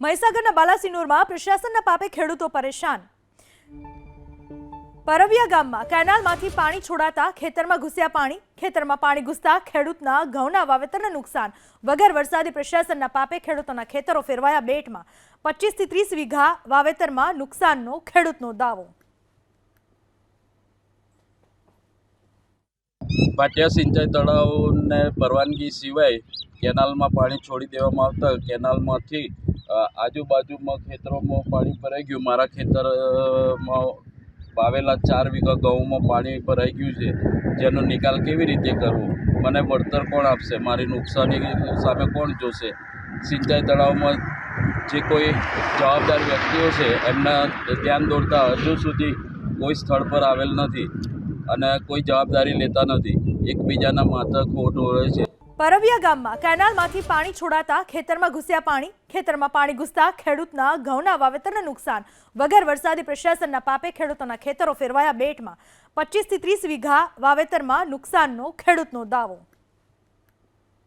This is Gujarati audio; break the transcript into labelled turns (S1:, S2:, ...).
S1: મહીસાગરના બાલાસિનોરમાં પ્રશાસનના પાપે ખેડૂતો પરેશાન। પરવિયા ગામમાં કેનાલમાંથી પાણી છોડાતા ખેતરમાં ઘૂસ્યા પાણી। ખેતરમાં પાણી ઘૂસતા ખેડૂતના ઘઉંના વાવેતરને નુકસાન। વગર વરસાદી પ્રશાસનના પાપે ખેડૂતોના ખેતરો ફેરવાયા બેટમાં। 25 થી 30 વીઘા વાવેતરમાં નુકસાનનો ખેડૂતનો દાવો।
S2: પાટિયા સિંચાઈ તળાવને પરવાનગી સિવાય કેનાલમાં પાણી છોડી દેવામાં આવતા કેનાલમાંથી આજુબાજુમાં ખેતરોમાં પાણી ભરાઈ ગયું। મારા ખેતરમાં વાવેલા 4 વીઘા ઘઉંમાં પાણી ભરાઈ ગયું છે, જેનો નિકાલ કેવી રીતે કરવો? મને વળતર કોણ આપશે? મારી નુકસાની સામે કોણ જોશે? સિંચાઈ તળાવમાં જે કોઈ જવાબદાર વ્યક્તિઓ છે એમના ધ્યાન દોરતા હજુ સુધી કોઈ સ્થળ પર આવેલ નથી અને કોઈ જવાબદારી લેતા નથી। એકબીજાના માથે ખોટ ઓળે છે।
S1: પરવિયા ગામમાં કેનાલમાંથી પાણી છોડાતા ખેતરમાં ઘૂસ્યા પાણી। ખેતરમાં પાણી ઘૂસતા ખેડૂતના ઘઉંના વાવેતરને નુકસાન। વગર વરસાદી પ્રશાસનના પાપે ખેડૂતોના ખેતરો ફેરવાયા બેટમાં। 25 થી 30 વીઘા વાવેતરમાં નુકસાનનો ખેડૂતનો દાવો।